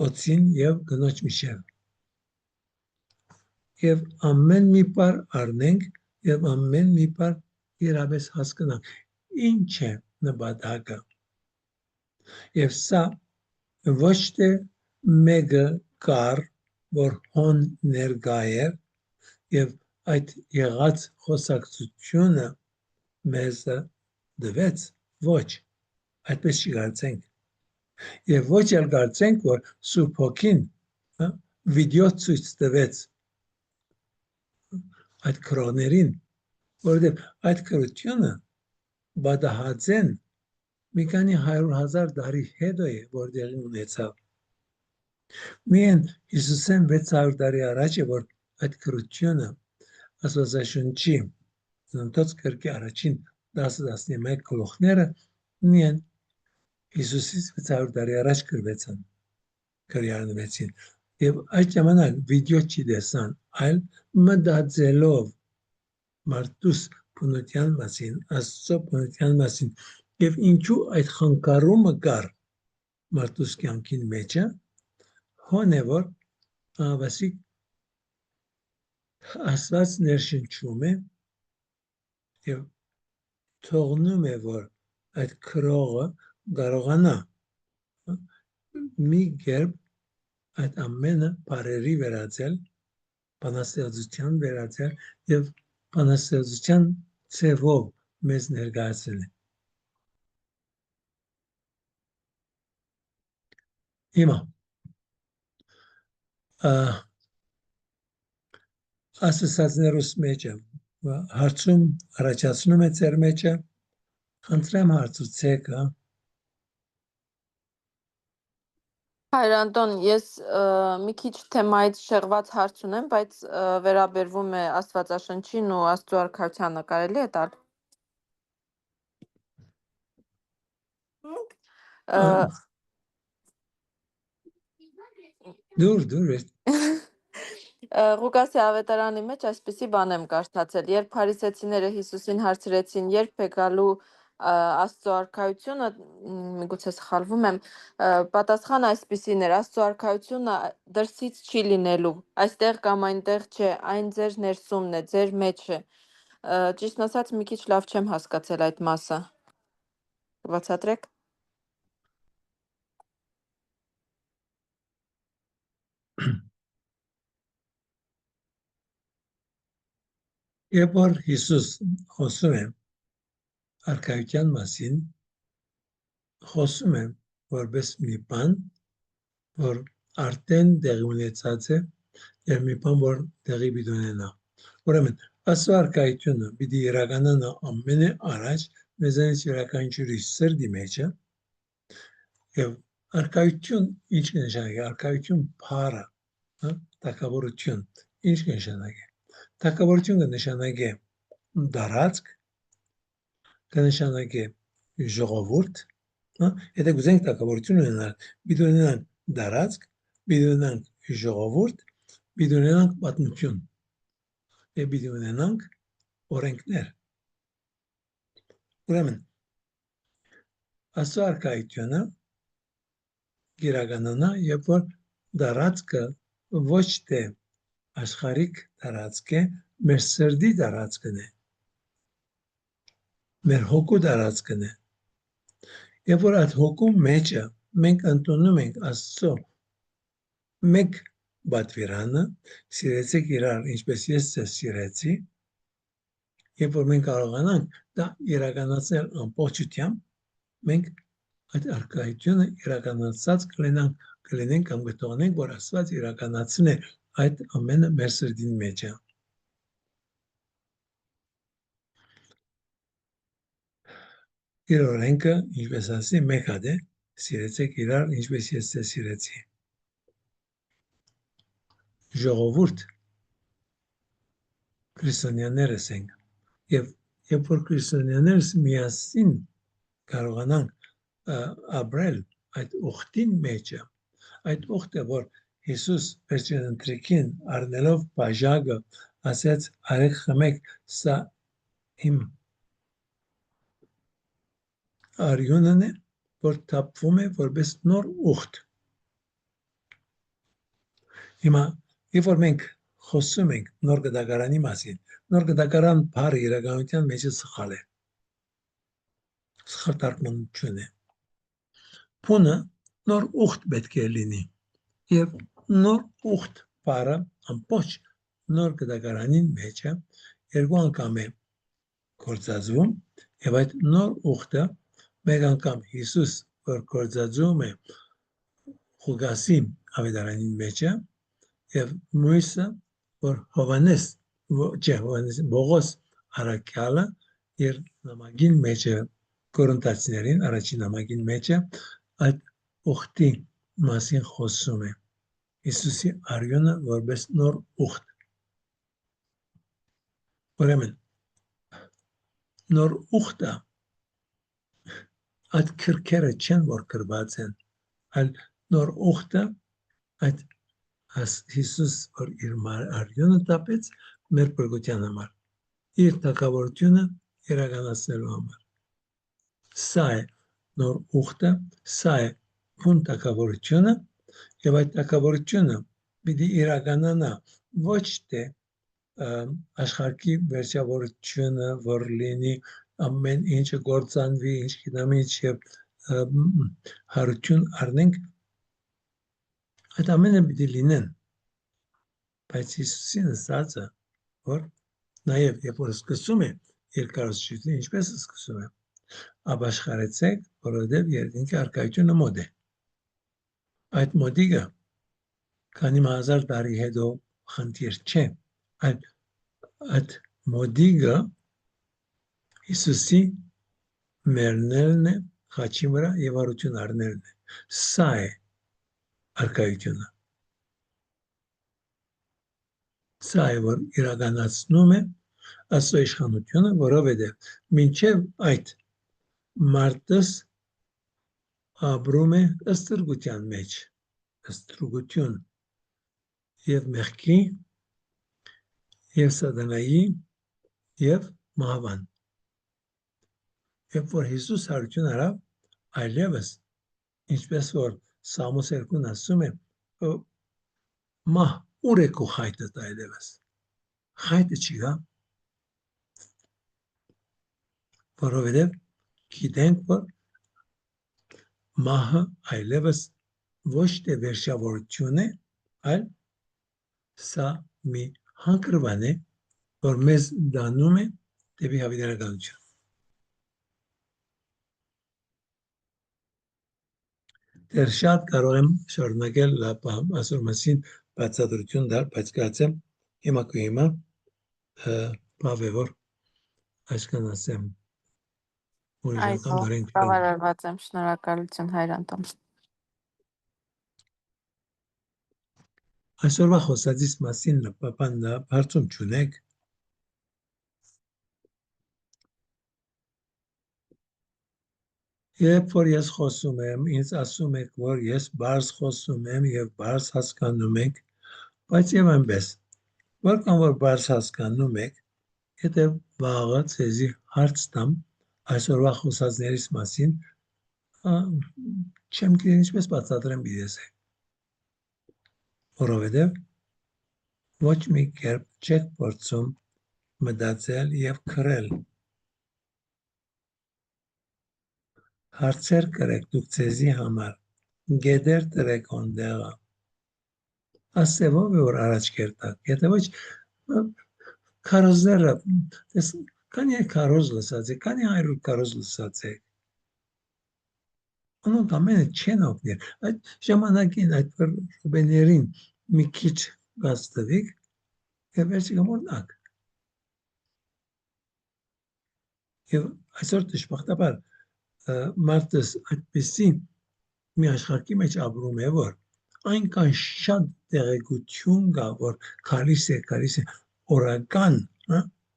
օծին եւ գնոջ միջև։ Եվ ամեն մի բար առնենք եւ ամեն մի բար իրապես հասկանանք ինչ է նպատակը։ Եվ սա ոչ թե մեկը կար, որ հոն ներկա է եւ այդ եղած խոսակցությունը մեզ դվեց, ոչ, այդպես չգարցենք։ Եվ ոչ էլ կարծենք, որ Սուրբ Հոգին վիդեո ցույց տվեց այդ քրոներին, որովհետև այդ քրությունը բադահացեն մի քանի 100,000 տարի հետո է որ դեղի ունեցավ։ Միայն Հիսուսեն 600 տարի առաջ է որ այդ քրությունը Աստվածաշունչի Ծննդոց գրքի առաջին 10-11 գլուխները միայն Հիսուսից 600 տարի առաջ գրվեցան, գրյարվեցին։ Եվ այդ ժամանակ վիդեո չի տեսան, այլ մտածելով մարդուս բնության մասին, Աստծո բնության մասին, եւ ինչու այդ խանգարումը կար մարդուս կյանքին մեջը, հոն է որ ավասիկ Աստված ներշնչում է եւ թողնում է որ այդ քրողը կարողանա մի կերպ այդ ամենը բարերի վերածել, բանաստեղծության վերածել եւ բանաստեղծության ցևով մեզ ներկայացնել։ Հիմա ասացածներուս մեջը հարցում առաջացնում է ձեր մեջը, խնդրեմ հարցուցեք, Հայր Անտոն, ես մի քիչ թեմայից շեղված հարց ունեմ, բայց վերաբերվում է Աստվածաշնչին ու Աստծո արքայությանը, կարելի է տալ։ Դուր Ղուկասի ավետարանի մեջ այսպիսի բան եմ կարդացել. երբ փարիսեցիները Հիսուսին հարցրեցին, երբ է գալու Աստծո արքայությունը, միգուցե սխալվում եմ, պատասխանը այսպիսին էր. Աստծո արքայությունը դրսից չի լինելու, այստեղ կամ այնտեղ չէ, այն ձեր ներսումն է, ձեր մեջ է։ Ճիշտն ասած, մի քիչ լավ չեմ հասկացել այդ մասը։ Բացատրեք։ Երբ որ Հիսուս խոսում է արքայության մասին, խոսում է որպես մի բան, որ արդեն տեղի ունեցած է, եւ մի բան, որ տեղի պիտի ունենա։ Ուրեմն, Աստծո արքայությունը պիտի իրականանա ամենը առաջ մեզանից յուրաքանչյուրի սրտի մեջ է, եւ արքայություն ինչ կնշանակի, արքայություն բառը, թագավորություն, ինչ կնշանակի։ Թագավորություն կնշանակի դարածք, կնշանակի ժողովուրդ, եթե գուզենք թագավորություն ունենալ, պիտի ունենանք դարածք, պիտի ունենանք ժողովուրդ, պիտի ունենանք պատմություն, եւ պիտի ունենանք օրենքներ։ Ուրեմն, Աստծո արքայությունը գիրականանա, երբ որ դարածքը ոչ թե աշխարհիկ դարածք է, մեր սրտի դարածքն է, մեր հոգու դարածքն է։ Երբ որ այդ հոգու մեջը մենք ընդունում ենք Աստծո մեկ բատվիրանը, սիրեցեք իրար ինչպես ես ձեզ սիրեցի, երբ որ մենք կարողանանք դա իրականացնել ամբողջությամբ, մենք այդ արքայությունը իրականացած կլինենք կամ կթողնենք, որ Աստված իրականացնի այդ ամենը մեր սրտին մեջ է։ Իր օրենքը, ինչպես ասի, մեկ հատ է, սիրեցեք իրար, ինչպես ես ձեզ սիրեցի։ Ժողովուրդ քրիստոնյաներս ենք, եւ երբ որ քրիստոնյաներս միասին կարողանանք ապրել այդ ուխտին մեջը, այդ ուխտը, որ Հիսուս վերջին ընթրիքին առնելով բաժակը ասեց արեք խմեք, սա իմ արյունն է, որ թափվում է որպես նոր ուխտ։ Հիմա, երբ որ մենք խոսում ենք նոր գդակարանի մասին, նոր գդակարան բառը իրականության մեջ սխալ է։ Սխալ թարգմանություն է։ Բունը նոր ուխտ պետք է լինի։ Եվ նոր ուխտ բառը ամբողջ նոր գդակարանին մեջ է երկու անգամ է գործածվում, եւ այդ նոր ուխտը մեկ անգամ Հիսուս որ գործածում է Ղուկասի ավետարանին մեջ է, եւ մյուսը որ Հովհաննես, Բողոս առաքյալը իր նամակին մեջ է Կորինթացիներին առաջին նամակին մեջ է այդ ուխտի մասին խոսում է։ Հիսուսի արյունը որպես նոր ուխտ։ Ուրեմն նոր ուխտը այդ քրքերը չեն որ գրված են, այլ նոր ուխտը այդ Հիսուս որ իր արյունը տապեց մեր բրգության համար, իր թագավորությունը իրականացնելու համար։ Սա է նոր ուխտը, սա է բուն թագավորությունը, եւ այդ թագավորությունը պիտի իրականանա ոչ թե աշխարհի վերջավորությունը, որ լինի ամեն ինչը գործանվի, ինչ գիտեմ ինչ եւ հարություն առնենք, այդ ամենը պիտի լինեն, բայց Հիսուսին ասածը, որ նաեւ երբ որ սկսում է երկարությունը, ինչպես սկսում է, ապաշխարեցեք, որովհետեւ երկինքի արքայությունը մոտ է։ Այդ մոտիկը քանի հազար տարի հետո խնդիր չէ, այլ այդ մոտիկը Հիսուսի մեռնելն է խաչի վրա եւ արություն առնելն է։ Սա է արքայությունը։ Սա է որ իրականացնում է Աստծո իշխանությունը, որովհետեւ մինչեւ այդ մարդս ապրում է ստրգության մեջ, ստրգություն եւ մեղքի եւ սատանայի եւ մահվան։ Երբ որ Հիսուս հարություն արավ, այլևս ինչպես որ Սամոս 2-ն ասում է, մահ ուր է քո խայտը այլևս։ Խայտը չի գա, որովհետև գիտենք, որ մահը այլևս ոչ թե վերջավորություն է, այլ սա մի հանգրվան է, որ մեզ դանում է դեպի հավիտենականություն։ Դեռ շատ կարող եմ շարունակել այսօր մասին բացատրություն դալ, բայց կարծեմ հիմա բավ է որ այսքան ասեմ։ Ուրիշ անգամ Այո, նորենք բավարարված եմ, շնորհակալություն Հայր Անտոն։ այսօրվա խոսածից մասին հարցում չունեք։ Երբ որ ես խոսում եմ, ինձ ասում եք, որ ես բարձ խոսում եմ եւ բարձ հասկանում եք, բայց եւ այնպես, որքան որ բարձ հասկանում եք, եթե վաղը ցեզի հարց տամ այսօրվա խոսածներից մասին, չեմ գիտեմ ինչպես բացատրեմ իրես։ Որովհետեւ ոչ մի կերպ չեք փորձում մտածել եւ քրել։ Հարցեր կրեք դուք ցեզի համար, գետեր տրեք ոնդեղը։ Ասեվով է որ առաջ կերտակ, եթե ոչ քարոզները, քանի քարոզ լսած եք, քանի 100 քարոզ լսած եք։ Անոնք ամենը չեն օգնել, այդ ժամանակին այդ ռուբեներին մի քիչ բաստվիկ եւ վերջի գմորնակ։ Եվ այսօր դժբախտաբար մարդս այդպեսի մի աշխարհի մեջ ապրում է, որ այնքան շատ տեղեկություն կա, որ քարիս է օրական,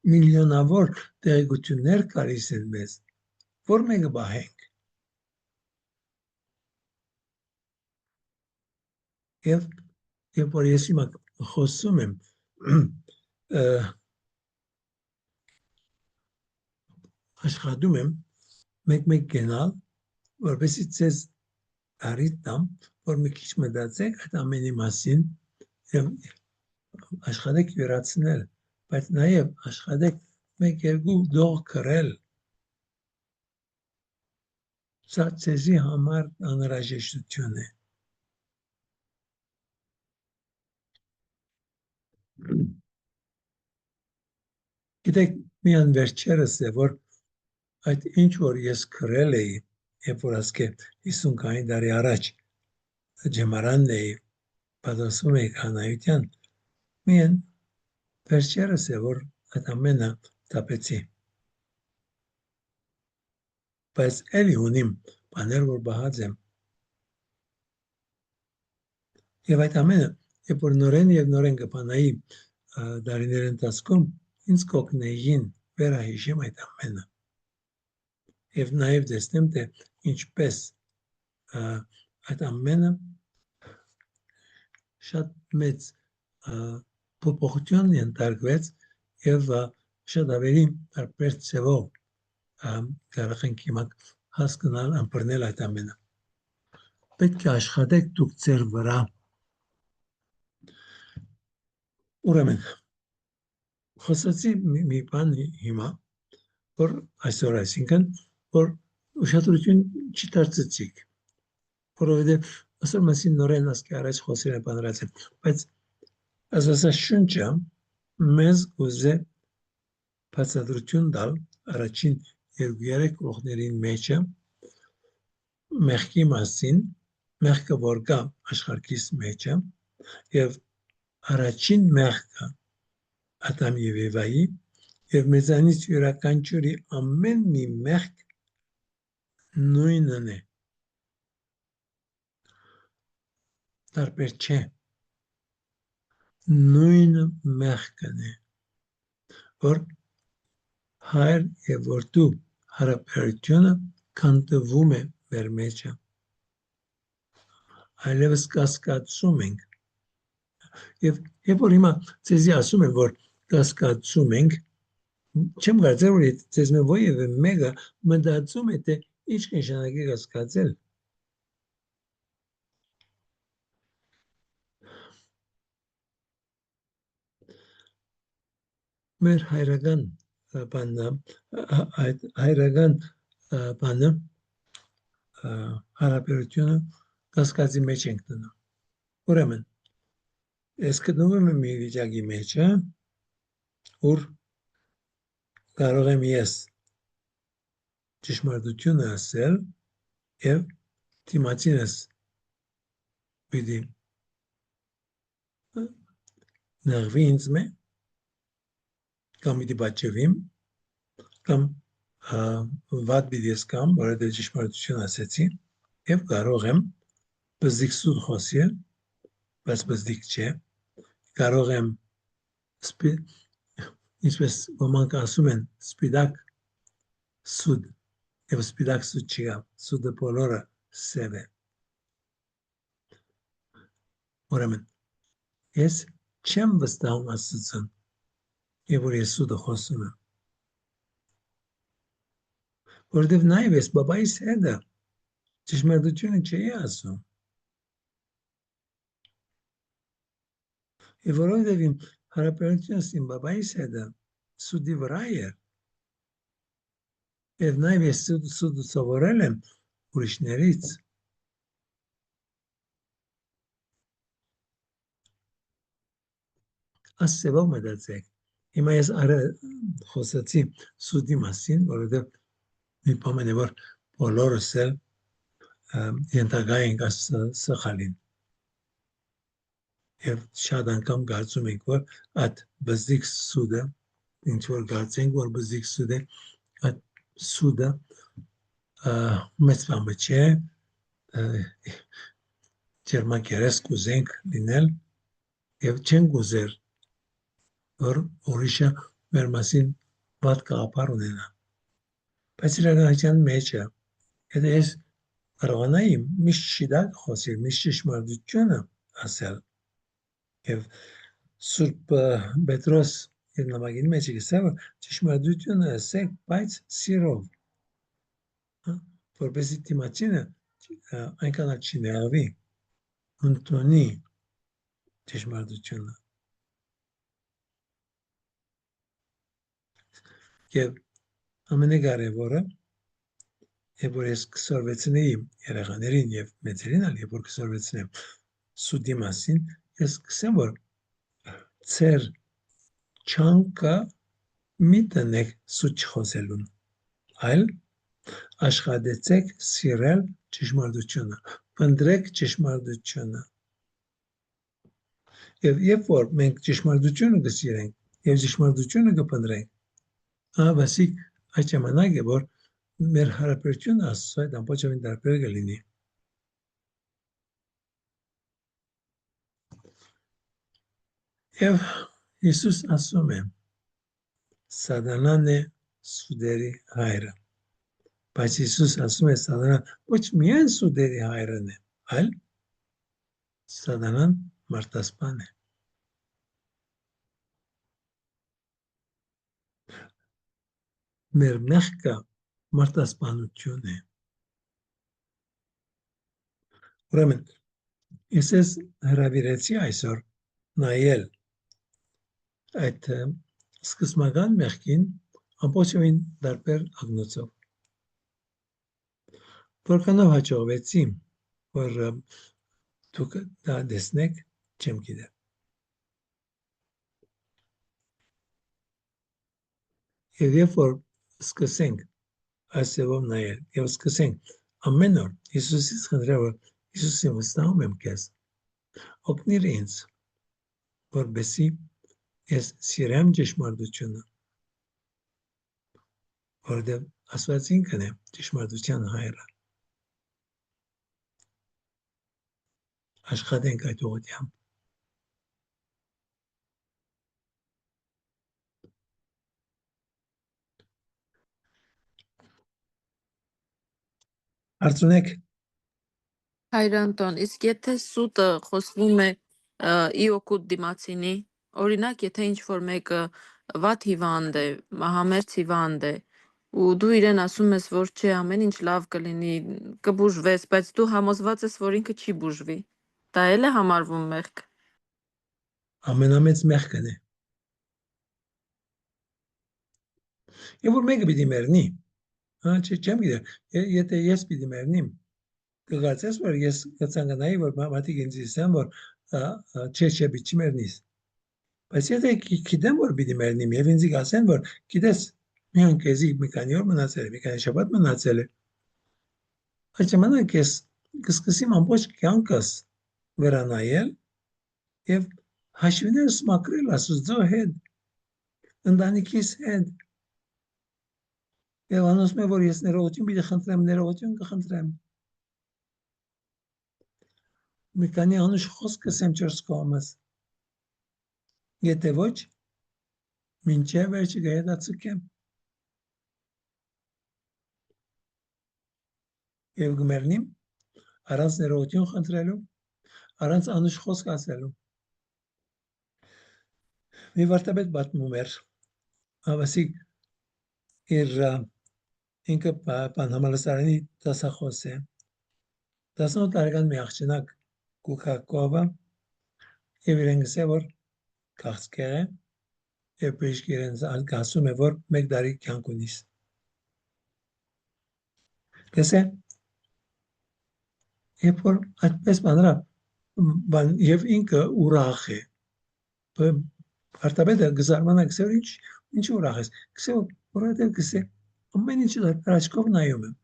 միլիոնավոր տեղեկություններ քարիս են մեզ, որ մեկը բահենք։ Եվ որ ես հիմա խոսում եմ, աշխատում եմ մեկ գենալ, որպեսզի ցեզ արիտ տամ, որ մի քիչ մտածեք այդ ամենի մասին եւ աշխատեք յուրացնել, բայց նաեւ աշխատեք մեկ-երկու դող քրել։ Սա ցեզի համար անհրաժեշտություն է։ Գիտեք, միան վերջերս է, որ այդ ինչ որ ես քրել էի, երբ որ ասկե 50 տարի առաջ ջեմարանն էի, պատասխանում էի քանայության, միան վերջերս է, որ այդ ամենը տապեցի։ Բայց էլի ունիմ բաներ, որ բահած եմ։ Եվ այդ ամենը, երբ որ նորեն կփանայի դարիների ընթացքում, ինձ կօգնեին վերահիշեմ այդ ամենը։ Եվ նաև տեսնեմ, թե ինչպես այդ ամենը շատ մեծ փոփոխություն ենթարկվեց եւ շատ ավելի տարբեր ձևով կարող ենք հիմա հասկանալ, ամբրնել այդ ամենը։ Պետք է աշխատեք դուք ձեր վրա։ Ուրեմն, խոսացի մի բան հիմա, որ այսօր այսինքն, որ ուշադրություն չդարձեցիք, որովհետև այսօր մասին նորեն ասկի առաջ խոսել եմ բանրացել, բայց Աստվածաշունչը մեզ ուզե բացատրություն տալ առաջին 2-3 գլուխներին մեջը մեղքի մասին, մեղքը որ կա աշխարհիս մեջը, եւ առաջին մեղքը Ադամ եւ Եվայի եւ մեզանից յուրաքանչյուրի ամեն մի մեղք նույնն է։ Տարբեր չէ։ Նույն մեղքն է, որ հայր եւ որդու հարաբերությունը քանդվում է մեր մեջը։ այլևս կասկածում ենք։ Եվ երբ որ հիմա ցեզի ասում եմ, որ կասկածում ենք, չեմ կարծել, որ ցեզ մե ովևէ մեկը մտածում է, թե ինչ կնշանակի կասկածել։ Մեր հայրական բանը, հայրական բանը, հարաբերությունը կասկածի մեջ ենք դնում։ Ուրեմն, ես գտնվում եմ մի վիճակի մեջ, ուր կարող եմ ես ճշմարտությունը ասել եւ դիմացինս պիտի նեղվի ինձ մե կամ պիտի բաճվիմ կամ վատ պիտի ես կամ որովհետեւ ճշմարտություն ասեցի եւ կարող եմ բզդիկ սուտ խոսել, բայց բզդիկ չէ, կարող եմ ինչպես ոմանք ասում են սպիտակ սուտ եւ սպիտակ սուտ չկա, սուտը բոլորը սև է։ Ուրեմն ես չեմ վստահում Աստծուն, եւ որ ես սուտը խոսում եմ, որովհետեւ նաեւ ես բաբայիս հետ ճշմարտությունը չի ասում։ Եվ որովհետեւ իմ հարաբերությունս իմ բաբայիս հետ սուտի վրա է, եւ նաեւ ես սուտը սովորել եմ ուրիշներից, ասեւով մտածեք։ Հիմա ես խոսեցի սուտի մասին, որովհետեւ մի բան է, որ բոլորս էլ ենթակա ենք սխալին։ Եվ շատ անգամ կարծում ենք, որ այդ բզդիկ սուտը, ինչ որ կարծենք, որ բզդիկ սուտ է, այդ սուտը մեծ բան չէ, ջերմակերես կուզենք լինել եւ չենք ուզեր, որ ուրիշը մեր մասին վատ կապար ունենա։ Բայց իրականության մեջ է, եթե ես կարողանայի միշտ շիդակ խոսել, միշտ ճշմարտությունը ասել, եւ Սուրբ Պետրոս իր նամակի մեջ ասել, որ ճշմարտությունը ասեք, բայց սիրով, որպեսզի դիմացինը այնքան չնեղվի, ընդունի ճշմարտությունը։ Եվ ամենակարևորը, երբ որ ես կսորվեցնեի երեխաներին եւ մեծերին, երբ որ կսորվեցնեմ սուտի մասին, ես կսեմ, որ ծեր չանկը մի տնեք սուտ չխոսելուն, այլ աշխատեցեք սիրել ճշմարտությունը, փնտրեք ճշմարտությունը։ Եվ երբ որ մենք ճշմարտությունը կսիրենք եւ ճշմարտությունը կփնտրենք, բասիկ այդ ժամանակ է, որ մեր հարաբերությունը Աստծո հետ ամբողջովին տարբեր կլինի։ Եվ Հիսուս ասում է. Սատանան է սուտերի հայրը։ Բայց Հիսուս ասում է սատանան ոչ միայն սուտերի հայրն է, այլ սատանան մարտասպան է։ Մեր մեղքը մարտասպանություն է։ Ուրեմն, ես հրավիրեցի այսօր նայել այդ սկզբնական մեղքին ամբողջովին տարբեր ակնոցով։ Որքանով հաջողվեցի, որ դուք դա տեսնեք, չեմ գիտեմ։ Եվ երբ որ սկսենք այսևով նայել, եւ սկսենք ամեն օր Հիսուսից խնդրել, որ Հիսուսին վստահում եմ քեզ, օգնիր ինձ, որպեսզի ես սիրեմ ճշմարտությունը, որովհետև Աստված ինքն է ճշմարտության հայրը։ Աշխատենք այդ ուղղությամբ։ Հարցունեք։ Հայր Անտոն, իսկ եթե սուտը խոսվում է ի օգուտ դիմացինի, օրինակ, եթե ինչ-որ մեկը վատ հիվանդ է, մահամերձ հիվանդ է, ու դու իրեն ասում ես, որ չէ, ամեն ինչ լավ կլինի, կբուժվես, բայց դու համոզված ես, որ ինքը չի բուժվի, դա էլ է համարվում մեղք։ Ամենամեծ մեղքն է։ Եվ որ մեկը պիտի մեռնի, չեմ գիտեմ, եթե ես պիտի մեռնիմ, կգացես, որ ես կցանկանայի, որ մարդիկ ինձ ասեն, որ չէ, պիտի մեռնիս։ Բայց եթե գիտեմ, որ պիտի մեռնիմ, եւ ինձ ասեն, որ գիտես, մի անգեզի մի քանի օր մնացել է, մի քանի շաբաթ մնացել է, այդ ժամանակ ես կսկսեմ ամբողջ կյանքս վերանայել եւ հաշվիներս մաքրել Աստծո հետ, ընտանիքիս հետ։ Եվ անոսում է, որ ես ներողություն պիտի խնդրեմ, ներողություն կխնդրեմ։ Մի քանի անուշ խոսք կսեմ չորս կողմս։ Եթե ոչ, մինչև վերջը գայդացուկեմ։ Եվ գմերնիմ, առանց ներողություն խնդրելու, առանց անուշ խոսք ասելու։ Մի վարտաբետ պատմում էր, ավասիկ իր ինքը բան համալսարանի դասախոս է, 18 տարեկան մի աղջնակ կուկակովը և իրեն գսե, որ կաղցկեղ է և բժիշկ իրեն ասում է, որ մեկ տարի կյանք ունիս։ Գսե, երբ որ այդպես բանրա, և ինքը ուրախ է, վարտաբետը գզարմանա գսե, որ ինչ ուրախ ես, գսե, որովհետև գսե, ամեն ինչ աչքով նայում եմ։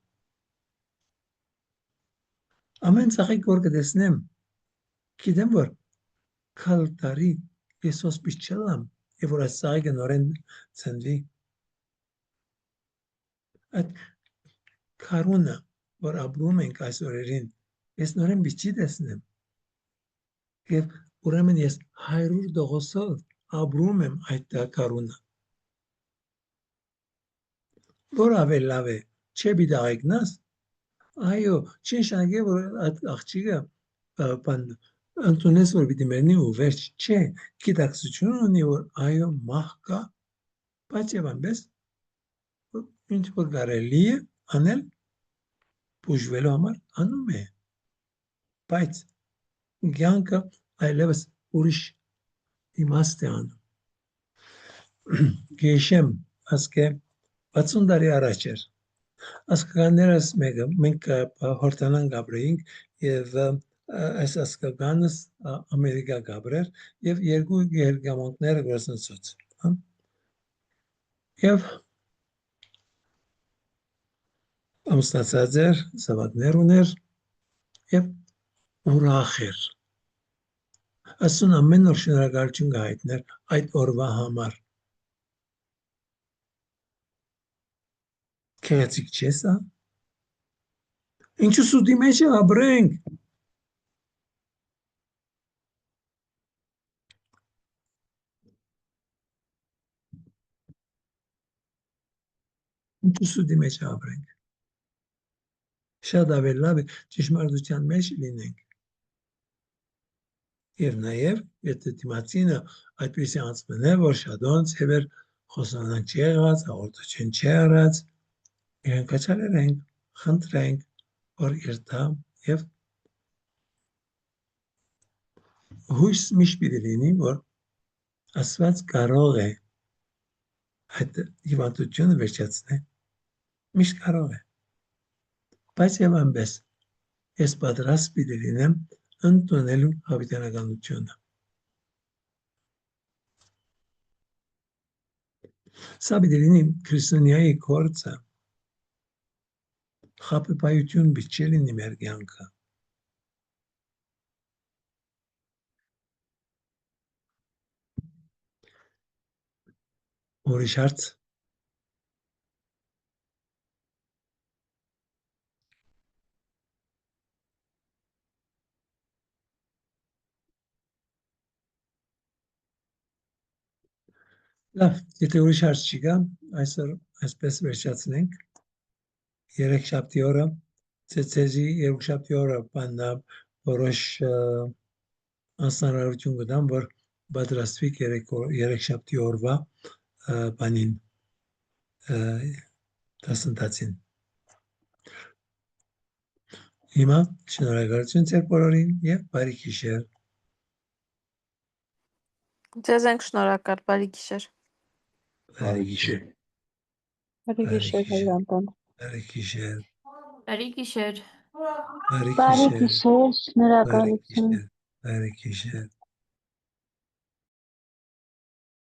Ամեն ծաղիկ որ կտեսնեմ, գիտեմ, որ քալ տարի ես ոսպիչ չլամ, և որ այս ծաղիկը նորեն ծնվի։ Այդ քարունը, որ ապրում ենք այս օրերին, ես նորեն բիչի տեսնեմ։ Եվ ուրեմն ես 100 դողոսով ապրում եմ այդ քարունը։ Որ ավել լավ է, չէ պիտի աղիքնաս, այո, չի նշանակի, որ այդ աղջիկը ընդունես, որ պիտի մեռնի ու վերջ, չէ, գիտակցություն ունի, որ այո, մահ կա, բայց եւ այնպես, ինչ որ կարելի է անել, բուժվելու համար անում է, բայց կյանքը այլևս ուրիշ իմաստ է անում։ Գեշեմ, ասկե 60 տարի առաջ էր, ասկականներս մեկը, մենք հորտանան գաբրեինք և այս ասկականս ամերիկա գաբրեր և երկու երգամանքները գործնցոց։ Եվ ամսնացած էր, սավակներ ուներ և ուրախ էր։ Ասուն ամեն օր շնորհակալություն կհայտներ այդ օրվա համար։ Քեղեցիկ չէ սա։ Ինչու սուտի մեջ ապրենք։ Ինչու սուտի մեջ ապրենք։ Շատ ավելի լավ է ճշմարտության մեջ լինենք։ Եվ նաև, եթե դիմացինը այդպիսի անցմն է, որ շատոնց հևեր խոսանանք չի եղած, հաղորդություն չի եղած, իրեն կաչալերենք, խնդրենք, որ երթա և հույս միշտ պիտի լինի, որ Աստված կարող է այդ հիվանդությունը վերջացնել, միշտ կարող է, բայց և այնպես, ես պատրաստ պիտի լինեմ ընդունելու հավիտենականությունը։ Սա պիտի լինի քրիստոնյայի գործը, խաբեբայություն պիտի չլինի մեր կյանքը։ Ուրիշ հարց։ Լավ, եթե ուրիշ հարց չկա, այսօր այսպես վերջացնենք։ Երեքշաբթի օրը Ցեզի երկուշաբթի օրը բանա որոշ անսանարություն կդամ, որ պատրաստվի երեքշաբթի օրվա բանին դասընթացին։ Հիմա շնորհակալություն ձեր բոլորին եւ բարի գիշեր։ Ձեզ ենք շնորհակալ, բարի գիշեր։ Բարի գիշեր։ Բարի գիշեր, Հայր Անտոն։ Բարի գիշեր։ Բարի գիշեր։ Բարի Բարի գիշեր։ գիշեր, շնորհակալություն։ Բարի գիշեր։